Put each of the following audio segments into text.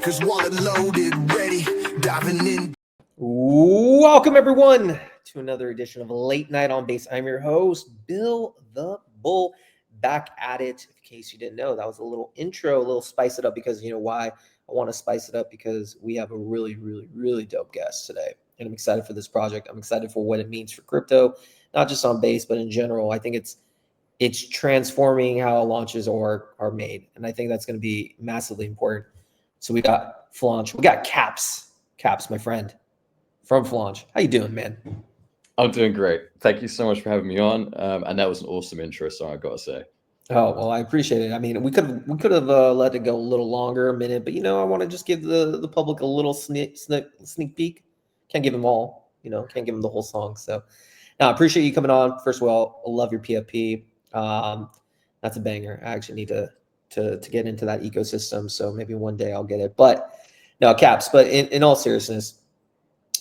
Cause wallet loaded, ready, diving in. Welcome everyone to another edition of Late Night on Base. I'm your host, Bill the Bull, back at it. In case you didn't know, that was a little intro, a little spice it up, because you know why I want to spice it up, because we have a really dope guest today. And I'm excited for this project. I'm excited for what it means for crypto, not just on Base, but in general. I think it's transforming how launches are made. And I think that's going to be massively important. So we got Flaunch, we got Caps, my friend from Flaunch. How you doing, man? I'm doing great. Thank you so much for having me on. And that was an awesome intro song, I gotta say. Oh, well, I appreciate it. I mean, we could have let it go a little longer, a minute, but I want to just give the public a little sneak peek. Can't give them all, can't give them the whole song. So, now I appreciate you coming on. First of all, I love your PFP. That's a banger. I actually need to get into that ecosystem. So maybe one day I'll get it. But no, Caps. But in all seriousness,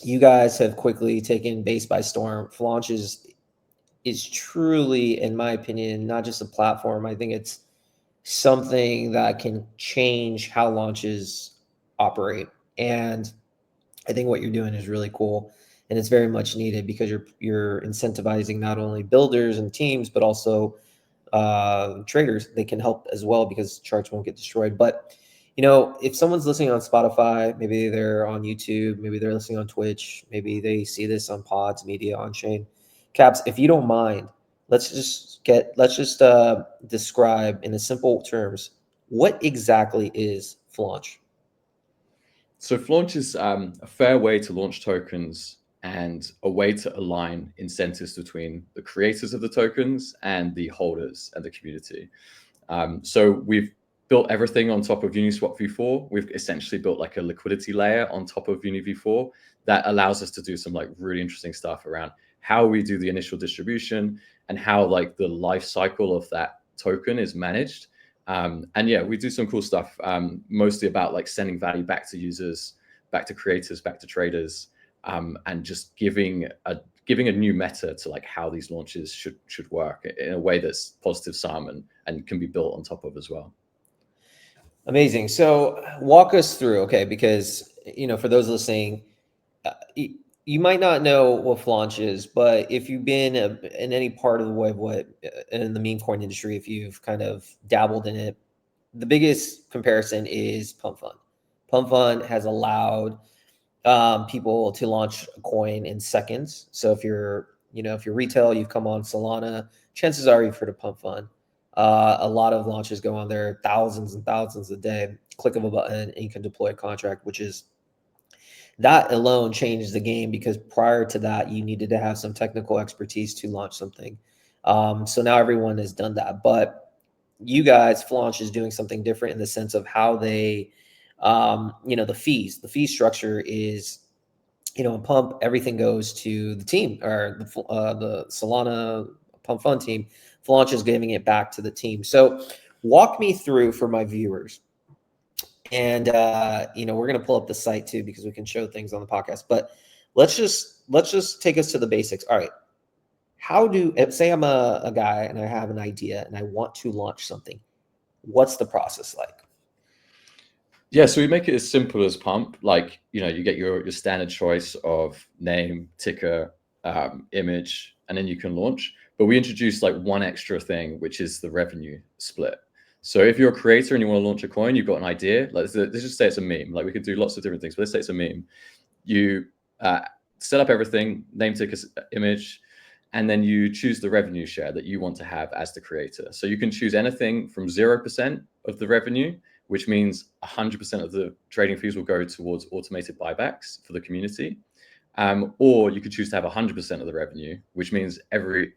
you guys have quickly taken Base by storm. Flaunch is truly, in my opinion, not just a platform. I think it's something that can change how launches operate. And I think what you're doing is really cool, and it's very much needed, because you're incentivizing not only builders and teams, but also traders. They can help as well, because charts won't get destroyed. But if someone's listening on Spotify, maybe they're on YouTube, maybe they're listening on Twitch, maybe they see this on Pods Media on Chain. Caps, if you don't mind, let's just describe in a simple terms, what exactly is Flaunch? So Flaunch is a fair way to launch tokens and a way to align incentives between the creators of the tokens and the holders and the community. So we've built everything on top of Uniswap v4. We've essentially built like a liquidity layer on top of Uni v4 that allows us to do some like really interesting stuff around how we do the initial distribution and how like the life cycle of that token is managed. And yeah, we do some cool stuff, mostly about like sending value back to users, back to creators, back to traders, and just giving a new meta to like how these launches should work in a way that's positive sum and can be built on top of as well. Amazing. So walk us through, okay, because for those listening, you might not know what Flaunch is, but if you've been in any part of the web, in the meme coin industry, if you've kind of dabbled in it, the biggest comparison is Pump Fund. Pump Fund has allowed people to launch a coin in seconds. So if you're retail, you've come on Solana, chances are you've heard of Pump Fund. A lot of launches go on there, thousands and thousands a day. Click of a button and you can deploy a contract, which is, that alone changed the game, because prior to that, you needed to have some technical expertise to launch something. So now everyone has done that. But you guys, Flaunch, is doing something different in the sense of how they, the fee structure is, in Pump, everything goes to the team, or the Solana Pump Fund team. Flaunch is giving it back to the team. So walk me through for my viewers. And we're going to pull up the site too, because we can show things on the podcast. But let's just take us to the basics. All right. Say I'm a guy and I have an idea and I want to launch something. What's the process like? Yeah, so we make it as simple as Pump. Like, you get your standard choice of name, ticker, image, and then you can launch. But we introduced like one extra thing, which is the revenue split. So if you're a creator and you want to launch a coin, you've got an idea. Let's just say it's a meme. Like, we could do lots of different things, but let's say it's a meme. You set up everything, name, ticker, image, and then you choose the revenue share that you want to have as the creator. So you can choose anything from 0% of the revenue, which means 100% of the trading fees will go towards automated buybacks for the community. Or you could choose to have 100% of the revenue, which means every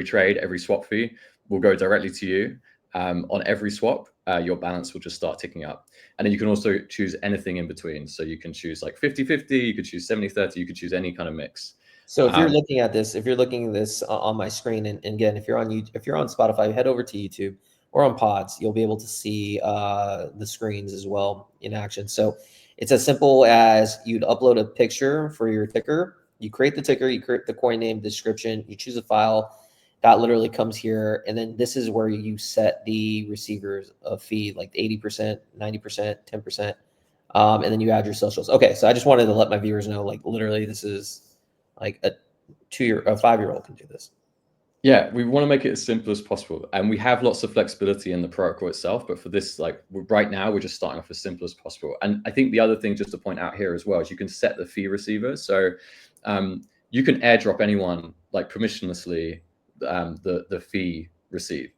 trade, every swap fee will go directly to you. On every swap, your balance will just start ticking up. And then you can also choose anything in between. So you can choose like 50-50, you could choose 70-30, you could choose any kind of mix. So if you're looking at this, on my screen, and again, if you're on Spotify, head over to YouTube or on Pods, you'll be able to see the screens as well in action. So it's as simple as you'd upload a picture for your ticker. You create the ticker, you create the coin name, description, you choose a file. That literally comes here. And then this is where you set the receivers of fee, like 80%, 90%, 10%. And then you add your socials. Okay, so I just wanted to let my viewers know, like literally, this is like a 5-year-old can do this. Yeah, we want to make it as simple as possible, and we have lots of flexibility in the protocol itself. But for this, like right now, we're just starting off as simple as possible. And I think the other thing just to point out here as well is you can set the fee receiver. So you can airdrop anyone like permissionlessly the fee receipt.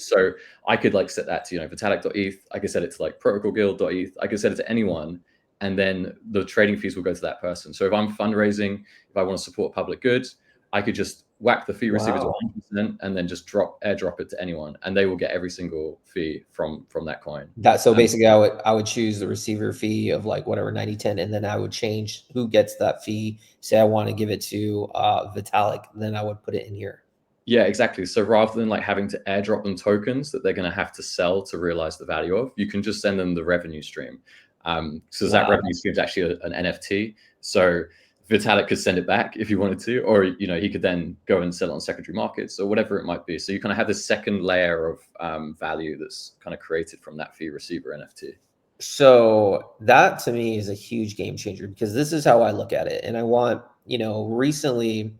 So I could like set that to Vitalik.eth. I could set it to like protocolguild.eth. I could set it to anyone, and then the trading fees will go to that person. So if I'm fundraising, if I want to support public goods, I could just whack the fee receiver to 100% and then just airdrop it to anyone, and they will get every single fee from that coin. So basically, I would choose the receiver fee of like whatever 90/10, and then I would change who gets that fee. Say I want to give it to Vitalik, then I would put it in here. Yeah, exactly. So rather than like having to airdrop them tokens that they're going to have to sell to realize the value of, you can just send them the revenue stream. So that revenue stream is actually an NFT. So Vitalik could send it back if he wanted to, or he could then go and sell it on secondary markets or whatever it might be. So you kind of have this second layer of value that's kind of created from that fee receiver NFT. So that to me is a huge game changer, because this is how I look at it. And I want, recently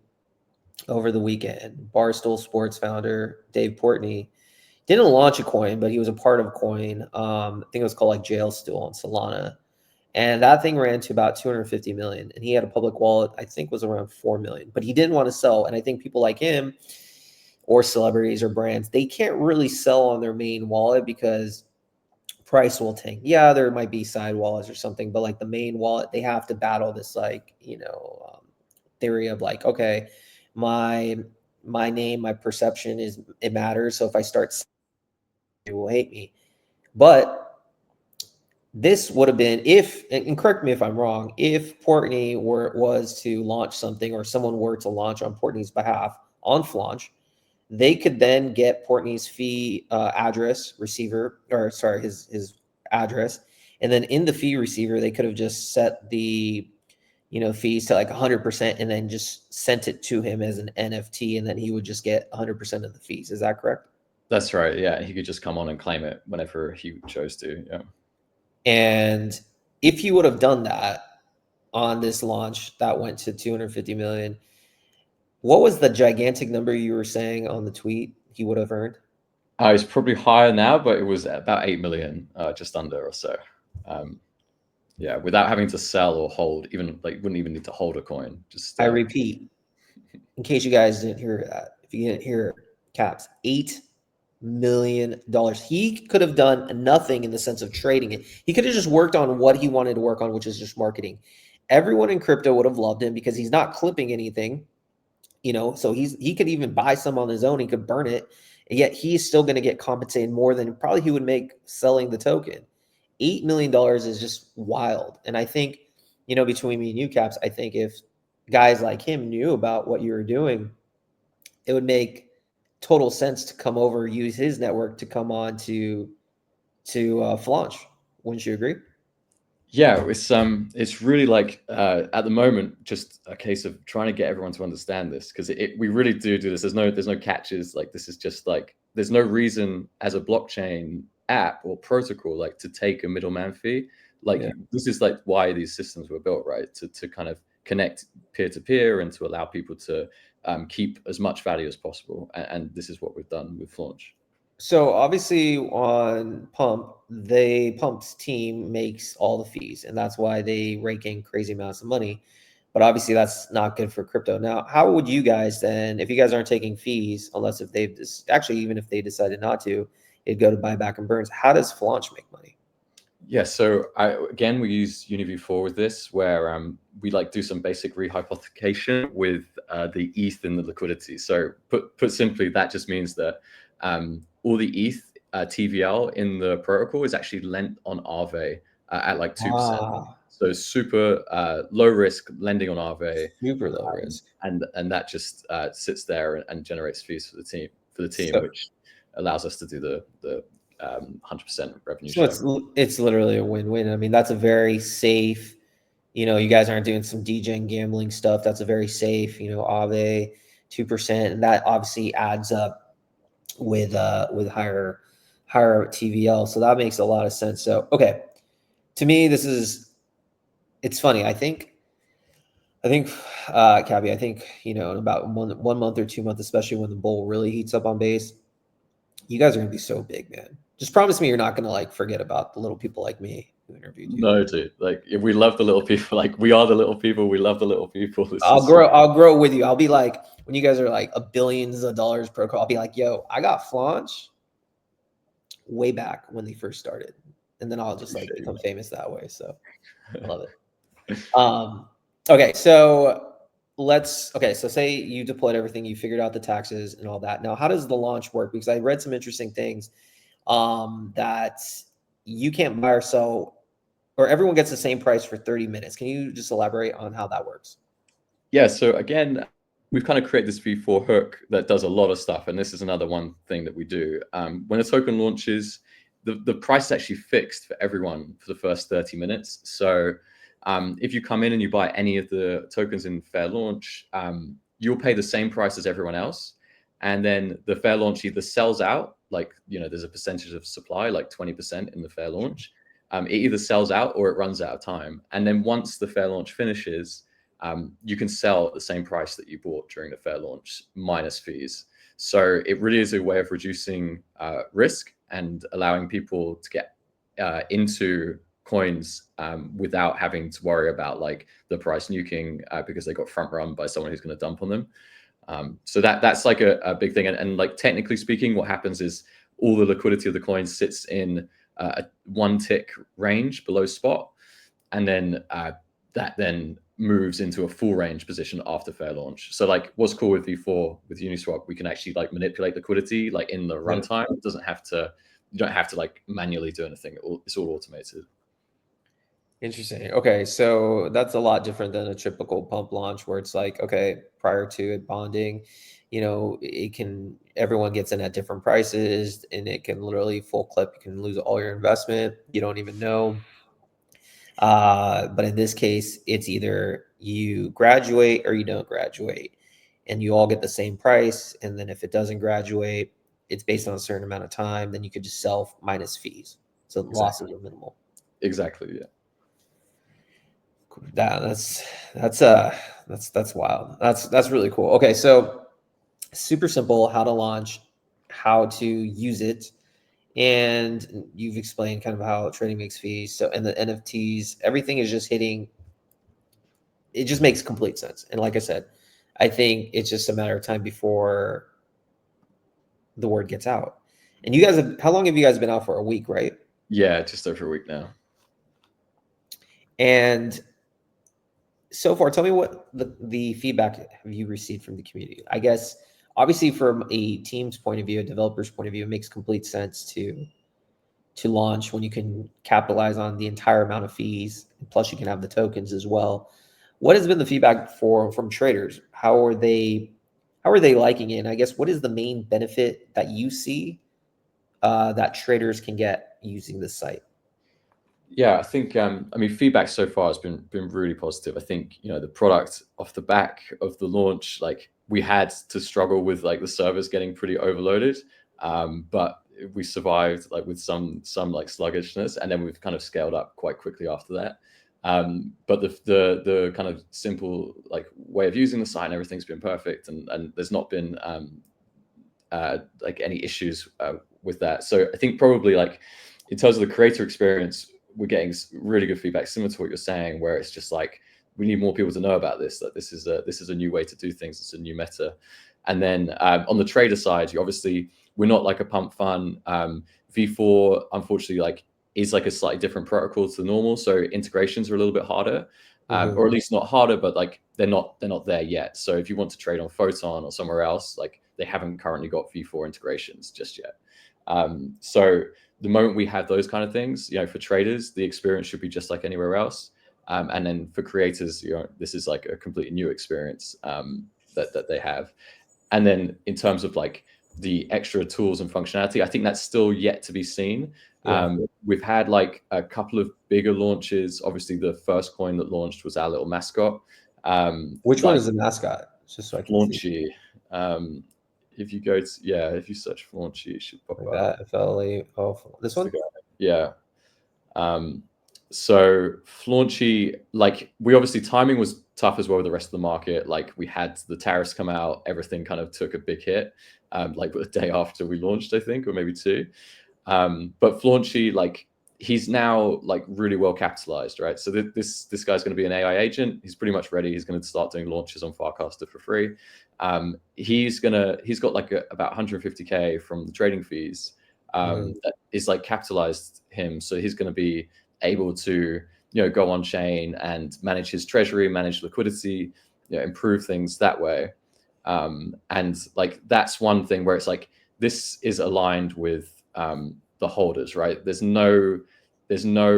over the weekend, Barstool Sports founder Dave Portnoy didn't launch a coin, but he was a part of a coin. I think it was called like Jail Stool on Solana. And that thing ran to about 250 million. And he had a public wallet, I think was around 4 million, but he didn't want to sell. And I think people like him or celebrities or brands, they can't really sell on their main wallet because price will tank. Yeah, there might be side wallets or something, but like the main wallet, they have to battle this like, theory of like, okay, my name, my perception it matters. So if I start, people will hate me. But this would have been and correct me if I'm wrong, if Portnoy was to launch something, or someone were to launch on Portnoy's behalf on Flaunch, they could then get Portnoy's fee address receiver, or sorry, his address. And then in the fee receiver, they could have just set the, fees to like 100% and then just sent it to him as an NFT. And then he would just get 100% of the fees. Is that correct? That's right. Yeah. He could just come on and claim it whenever he chose to. Yeah. And if he would have done that on this launch that went to 250 million, what was the gigantic number you were saying on the tweet he would have earned? It's probably higher now, but it was about 8 million, just under or so. Yeah, without having to sell or hold, even like wouldn't even need to hold a coin. Just I repeat, in case you guys didn't hear that, if you didn't hear Caps, $8 million. He could have done nothing in the sense of trading it. He could have just worked on what he wanted to work on, which is just marketing. Everyone in crypto would have loved him because he's not clipping anything, so he could even buy some on his own. He could burn it, and yet he's still going to get compensated more than probably he would make selling the token. $8 million is just wild. And I think, between me and you, Caps, I think if guys like him knew about what you were doing, it would make total sense to come over, use his network to come on to Flaunch. Wouldn't you agree? Yeah, it's really like at the moment just a case of trying to get everyone to understand this, because we really do this. There's no catches. Like this is just like there's no reason as a blockchain app or protocol like to take a middleman fee. Like this is like why these systems were built, right? To kind of connect peer to peer and to allow people to keep as much value as possible. And this is what we've done with Flaunch. So obviously on Pump's team makes all the fees, and that's why they rake in crazy amounts of money. But obviously that's not good for crypto. Now, how would you guys then, if you guys aren't taking fees, unless if they've even if they decided not to, it'd go to buyback and burns. How does Flaunch make money? Yeah, so again, we use UniV4 with this, where we like do some basic rehypothecation with the ETH in the liquidity. So put simply, that just means that all the ETH TVL in the protocol is actually lent on Aave at like 2%. So super low risk lending on Aave. Super low risk. And that just sits there and generates fees for the team, So, which allows us to do the 100% revenue so share. it's literally a win-win. I mean, that's a very safe, you guys aren't doing some DJing gambling stuff. That's a very safe, Aave 2%. And that obviously adds up with higher TVL. So that makes a lot of sense. So, okay. to me, it's funny. Cabby, I think, in about 1 month or 2 months, especially when the bull really heats up on base, you guys are going to be so big, man. Just promise me you're not going to like forget about the little people like me who interviewed you. No, dude. Like, if we love the little people. Like, we are the little people. We love the little people. I'll grow with you. I'll be like, when you guys are like billions of dollars per call, I'll be like, yo, I got Flaunch way back when they first started. And then I'll just like become famous that way. So I love it. Okay. So so say you deployed everything, you figured out the taxes and all that. Now, how does the launch work? Because I read some interesting things that you can't buy or sell, or everyone gets the same price for 30 minutes. Can you just elaborate on how that works? Yeah. So again, we've kind of created this V4 hook that does a lot of stuff. And this is another one thing that we do. When a token launches, the price is actually fixed for everyone for the first 30 minutes. So if you come in and you buy any of the tokens in fair launch, you'll pay the same price as everyone else. And then the fair launch either sells out, like, there's a percentage of supply, like 20% in the fair launch. It either sells out or it runs out of time. And then once the fair launch finishes, you can sell at the same price that you bought during the fair launch minus fees. So it really is a way of reducing risk and allowing people to get into coins without having to worry about like the price nuking because they got front run by someone who's going to dump on them. So that's like a big thing. And like technically speaking, what happens is all the liquidity of the coin sits in a 1 tick range below spot. And then that then moves into a full range position after fair launch. So like what's cool with V4 with Uniswap, we can actually like manipulate liquidity like in the runtime. It doesn't have to, you don't have to like manually do anything. It's all automated. Interesting. Okay, so that's a lot different than a typical pump launch where it's like, okay, prior to it bonding, everyone gets in at different prices and it can literally full clip. You can lose all your investment. You don't even know. But in this case, it's either you graduate or you don't graduate, and you all get the same price. And then if it doesn't graduate, it's based on a certain amount of time. Then you could just sell minus fees, so the losses are minimal. Exactly. Yeah. That's wild. That's really cool. Okay, so super simple how to launch, how to use it. And you've explained kind of how trading makes fees. So, and the NFTs, everything is just hitting. It just makes complete sense. And like I said, I think it's just a matter of time before the word gets out. And you guys how long have you guys been out for? A week, right? Yeah, just over a week now. And so far, tell me what the feedback have you received from the community? I guess obviously from a team's point of view, a developer's point of view, it makes complete sense to launch when you can capitalize on the entire amount of fees. Plus you can have the tokens as well. What has been the feedback from traders? How are they liking it? And I guess what is the main benefit that you see that traders can get using this site? Yeah, I think feedback so far has been really positive. I think the product off the back of the launch, like we had to struggle with like the servers getting pretty overloaded, but we survived like with some like sluggishness, and then we've kind of scaled up quite quickly after that. But the kind of simple like way of using the site and everything's been perfect, and there's not been like any issues with that. So I think probably like in terms of the creator experience, we're getting really good feedback, similar to what you're saying, where it's just like we need more people to know about this. That this is a new way to do things. It's a new meta. And then on the trader side, we're not like a pump fund. V4, unfortunately, like is like a slightly different protocol to the normal, so integrations are a little bit harder, or at least not harder, but like they're not there yet. So if you want to trade on Photon or somewhere else, like they haven't currently got V4 integrations just yet. So the moment we have those kind of things, for traders, the experience should be just like anywhere else. And then for creators, this is like a completely new experience that they have. And then in terms of like the extra tools and functionality, I think that's still yet to be seen. Yeah. We've had like a couple of bigger launches. Obviously, the first coin that launched was our little mascot. Which one is the mascot? Just so I can Launchy. If you go to, if you search Flaunch, it should pop like up. That FLA. Oh, this one? Yeah. So Flaunchy, like we obviously timing was tough as well with the rest of the market. Like we had the tariffs come out, everything kind of took a big hit, like the day after we launched, I think, or maybe two. But Flaunchy, like he's now like really well capitalized, right? So this guy's going to be an AI agent. He's pretty much ready. He's going to start doing launches on Farcaster for free. He's got like about 150K from the trading fees. That is like capitalized him, so he's going to be able to go on chain and manage his treasury, manage liquidity, improve things that way. And like that's one thing where it's like this is aligned with the holders, right? There's no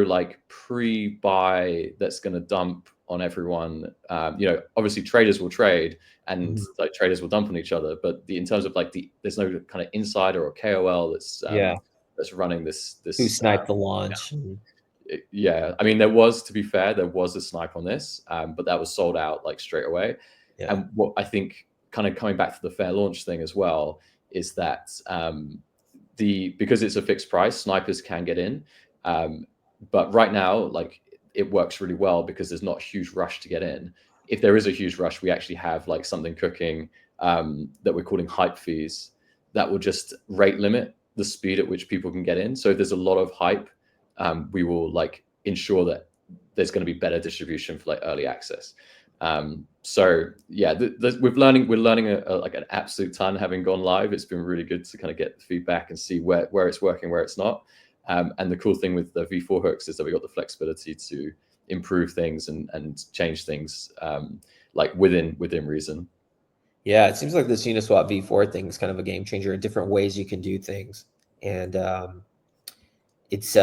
like pre-buy that's going to dump on everyone. Obviously traders will trade and like traders will dump on each other, but in terms of like there's no kind of insider or KOL that's running this Who sniped the launch? Yeah, I mean, to be fair, there was a snipe on this, but that was sold out like straight away. Yeah. And what I think, kind of coming back to the fair launch thing as well, is that because it's a fixed price, snipers can get in. But right now, like it works really well because there's not a huge rush to get in. If there is a huge rush, we actually have like something cooking that we're calling hype fees that will just rate limit the speed at which people can get in. So if there's a lot of hype, we will like ensure that there's going to be better distribution for like early access. So yeah, we're learning like an absolute ton having gone live. It's been really good to kind of get the feedback and see where it's working, where it's not. And the cool thing with the V4 hooks is that we got the flexibility to improve things and change things like within reason. Yeah, it seems like this Uniswap V4 thing is kind of a game changer. Different ways you can do things, and it's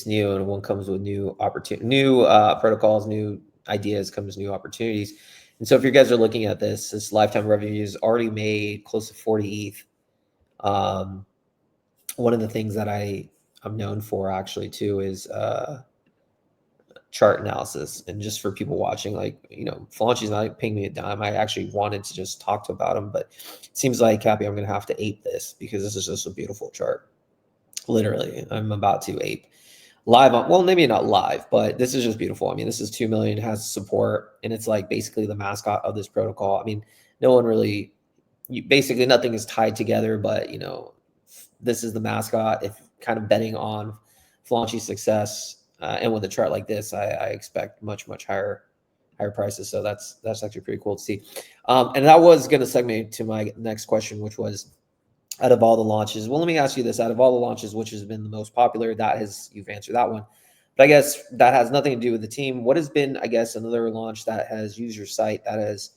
new, and one comes with new protocols, new ideas, comes new opportunities. And so if you guys are looking at this lifetime revenue is already made close to 40 ETH. One of the things that I'm known for actually too is chart analysis. And just for people watching, like, Flaunch is not paying me a dime. I actually wanted to just talk about him, but it seems like, Cappy, I'm going to have to ape this because this is just a beautiful chart. Literally, I'm about to ape live on, well, maybe not live, but this is just beautiful. I mean, this is 2 million, has support, and it's like basically the mascot of this protocol. I mean, no one really, basically nothing is tied together, but this is the mascot. If kind of betting on Flaunchy's success, and with a chart like this, I expect much higher prices. So that's actually pretty cool to see. And that was going to segue to my next question, which was, out of all the launches, well, let me ask you this: out of all the launches, which has been the most popular? You've answered that one, but I guess that has nothing to do with the team. What has been, I guess, another launch that has used your site that has,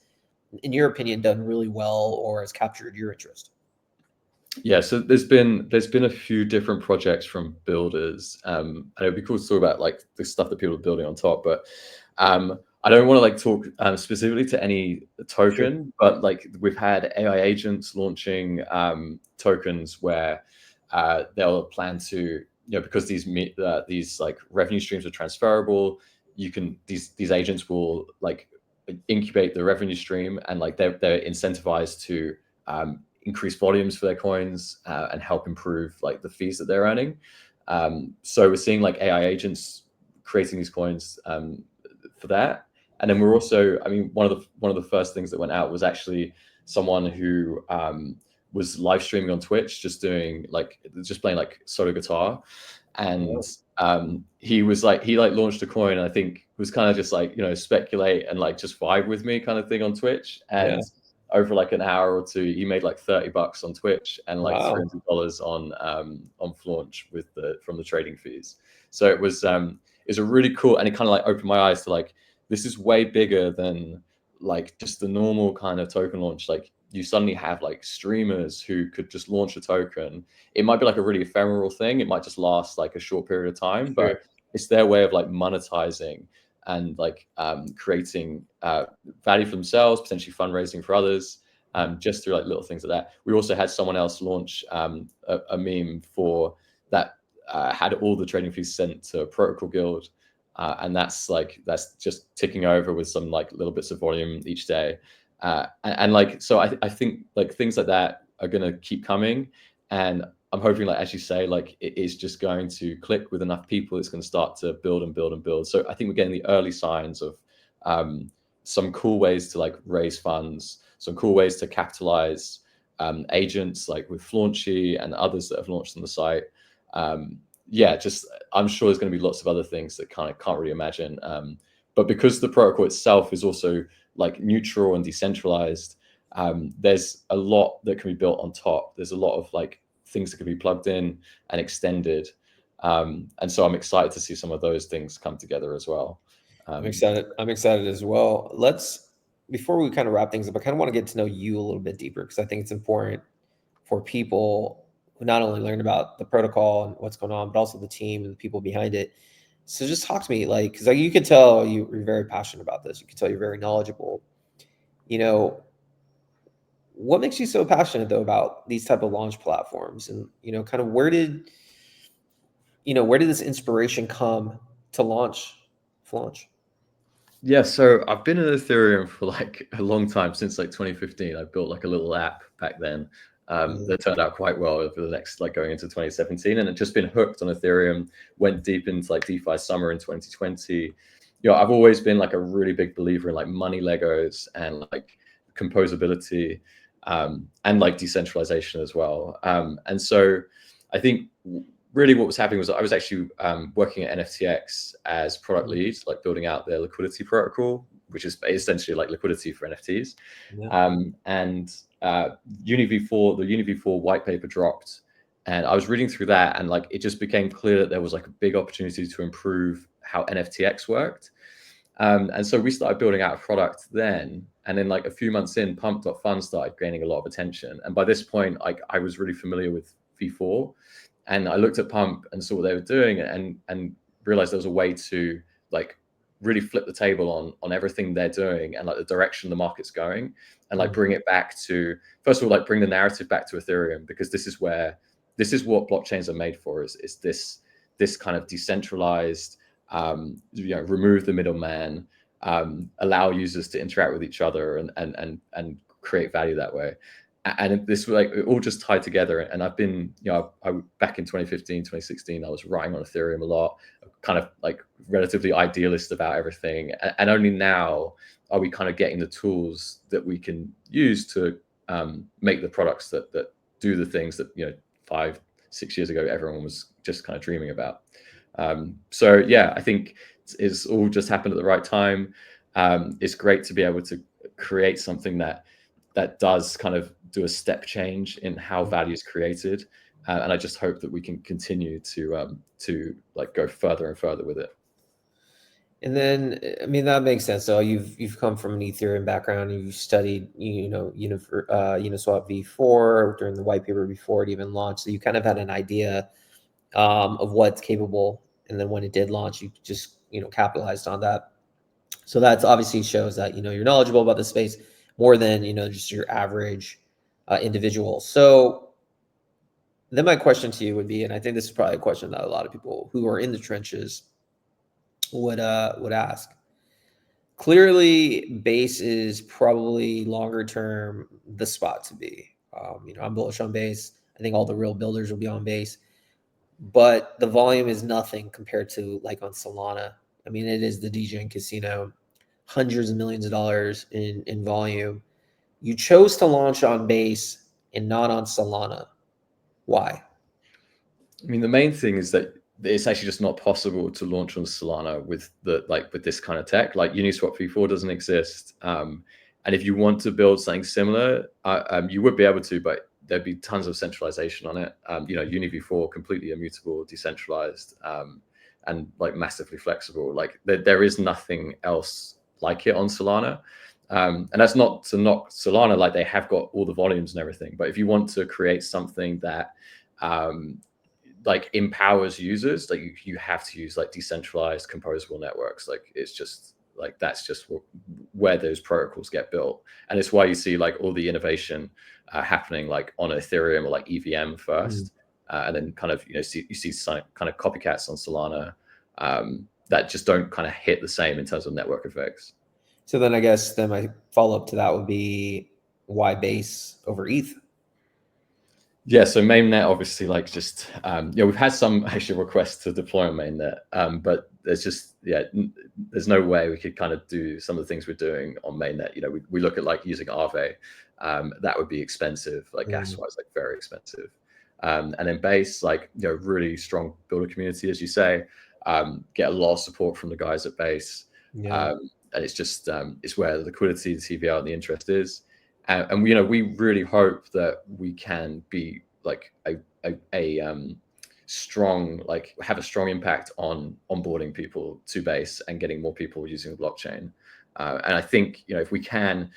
in your opinion, done really well or has captured your interest? Yeah, so there's been a few different projects from builders, and it'd be cool to talk about like the stuff that people are building on top. But I don't want to like talk specifically to any token, sure. But like we've had AI agents launching tokens where they'll plan to, because these like revenue streams are transferable, these agents will like incubate the revenue stream, and like they're incentivized to increase volumes for their coins and help improve like the fees that they're earning. So we're seeing like AI agents creating these coins for that. And then we're also, I mean, one of the first things that went out was actually someone who was live streaming on Twitch, just playing like solo guitar. And he launched a coin, and I think was kind of just like, speculate and like just vibe with me kind of thing on Twitch. And over like an hour or two, he made like $30 on Twitch and like $300 on Flaunch from the trading fees. So it was a really cool, and it kind of like opened my eyes to like, this is way bigger than like just the normal kind of token launch. Like you suddenly have like streamers who could just launch a token. It might be like a really ephemeral thing. It might just last like a short period of time, but it's their way of like monetizing and like creating value for themselves, potentially fundraising for others, just through like little things like that. We also had someone else launch a meme for that had all the trading fees sent to Protocol Guild. And that's just ticking over with some like little bits of volume each day. And like, so I think like things like that are going to keep coming. And I'm hoping, like as you say, like it is just going to click with enough people. It's going to start to build and build and build. So I think we're getting the early signs of some cool ways to like raise funds, some cool ways to capitalize agents like with Flaunchy and others that have launched on the site. Yeah, just I'm sure there's going to be lots of other things that kind of can't really imagine. But because the protocol itself is also like neutral and decentralized, there's a lot that can be built on top. There's a lot of like things that can be plugged in and extended. And so I'm excited to see some of those things come together as well. I'm excited. I'm excited as well. Before we kind of wrap things up, I kind of want to get to know you a little bit deeper because I think it's important for people who not only learn about the protocol and what's going on, but also the team and the people behind it. So just talk to me, like, because like, you could tell you're very passionate about this. You could tell you're very knowledgeable. You know, what makes you so passionate though about these type of launch platforms, and kind of where did this inspiration come to launch Flaunch? Yeah, so I've been in Ethereum for like a long time, since like 2015. I built like a little app back then that turned out quite well over the next, like going into 2017. And I've just been hooked on Ethereum, went deep into like DeFi summer in 2020. I've always been like a really big believer in like money Legos and like composability and like decentralization as well. And so I think really what was happening was I was actually working at NFTX as product lead, like building out their liquidity protocol, which is essentially like liquidity for NFTs. Yeah. And UniV4, the UniV4 white paper dropped, and I was reading through that, and like it just became clear that there was like a big opportunity to improve how NFTX worked. And so we started building out a product then. And then like a few months in, Pump.fun started gaining a lot of attention. And by this point, like I was really familiar with V4. And I looked at Pump and saw what they were doing, and realized there was a way to like really flip the table on everything they're doing and like the direction the market's going, and like bring it back to, first of all, like bring the narrative back to Ethereum, because this is what blockchains are made for, is this kind of decentralized, remove the middleman, allow users to interact with each other and create value that way. And this, like, it all just tied together. And I've been, I back in 2015, 2016, I was writing on Ethereum a lot, kind of like relatively idealist about everything. And only now are we kind of getting the tools that we can use to make the products that do the things that 5-6 years ago everyone was just kind of dreaming about. So yeah, I think it's all just happened at the right time. It's great to be able to create something that does kind of do a step change in how value is created, and I just hope that we can continue to like go further and further with it. And then, I mean, that makes sense. So you've come from an Ethereum background, and you've studied, Uniswap V4 during the white paper before it even launched. So you kind of had an idea of what's capable, and then when it did launch, you just capitalized on that. So that's obviously shows that you're knowledgeable about the space more than just your average individual. So then my question to you would be, and I think this is probably a question that a lot of people who are in the trenches would ask. Clearly, base is probably longer term the spot to be. I'm bullish on base. I think all the real builders will be on base, but the volume is nothing compared to like on Solana. I mean, it is the DJ and casino, hundreds of millions of dollars in volume. You chose to launch on base and not on Solana. Why? I mean, the main thing is that it's actually just not possible to launch on Solana with this kind of tech. Like Uniswap V4 doesn't exist, and if you want to build something similar, you would be able to, but there'd be tons of centralization on it. UniV4 completely immutable, decentralized, and like massively flexible. Like there is nothing else like it on Solana. And that's not to knock Solana, like they have got all the volumes and everything. But if you want to create something that like empowers users, like you have to use like decentralized composable networks. Like it's just like that's just where those protocols get built, and it's why you see like all the innovation happening like on Ethereum or like EVM first, and then kind of you see some kind of copycats on Solana that just don't kind of hit the same in terms of network effects. So then I guess my follow-up to that would be, why base over ETH? Yeah, so mainnet obviously like just yeah, we've had some actual requests to deploy on mainnet, but there's just there's no way we could kind of do some of the things we're doing on mainnet. You know, we look at like using Aave, that would be expensive, like gas wise, like very expensive. And then base, like really strong builder community, as you say, get a lot of support from the guys at base, and it's just it's where the liquidity, the TVL, and the interest is. And we really hope that we can be like a strong, like have a strong impact on onboarding people to base and getting more people using the blockchain. And I think if we can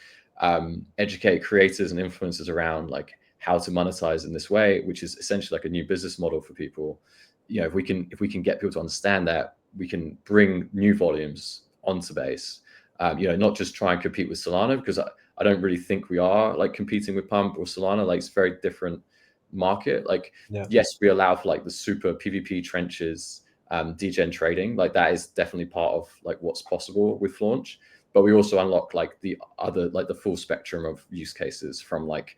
educate creators and influencers around like how to monetize in this way, which is essentially like a new business model for people, if we can get people to understand that, we can bring new volumes onto base. Not just try and compete with Solana, because I don't really think we are like competing with Pump or Solana. Like it's a very different market. Like yes, we allow for like the super PvP trenches, degen trading. Like that is definitely part of like what's possible with Flaunch. But we also unlock like the other, like the full spectrum of use cases, from like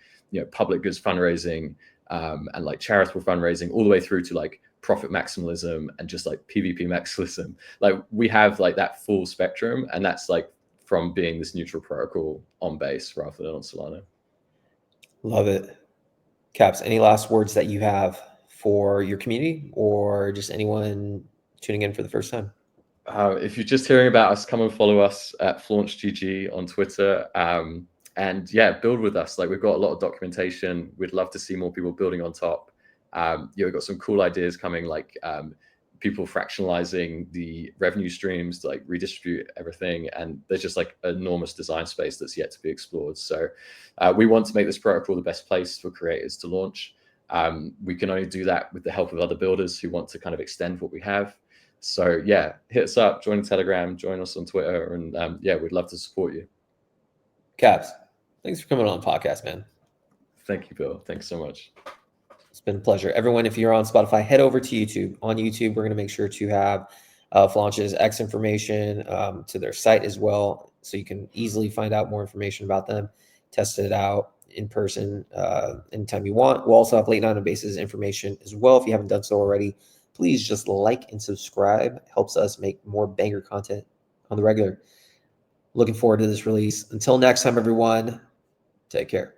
public goods fundraising and like charitable fundraising, all the way through to like profit maximalism and just like PvP maximalism. Like we have like that full spectrum, and that's like from being this neutral protocol on base rather than on Solana. Love it. Caps, any last words that you have for your community or just anyone tuning in for the first time? If you're just hearing about us, come and follow us at FlaunchGG on Twitter. And yeah, build with us. Like we've got a lot of documentation. We'd love to see more people building on top. We've got some cool ideas coming, like people fractionalizing the revenue streams to like redistribute everything. And there's just like enormous design space that's yet to be explored. So we want to make this protocol the best place for creators to launch. We can only do that with the help of other builders who want to kind of extend what we have. So yeah, hit us up, join the Telegram, join us on Twitter, and yeah, we'd love to support you. Caps, thanks for coming on the podcast, man. Thank you, Bill. Thanks so much. It's been a pleasure. Everyone, if you're on Spotify, head over to YouTube. On YouTube, we're going to make sure to have Flaunch's X information to their site as well, so you can easily find out more information about them, test it out in person anytime you want. We'll also have late night on basis information as well. If you haven't done so already, please just like and subscribe. It helps us make more banger content on the regular. Looking forward to this release. Until next time, everyone, take care.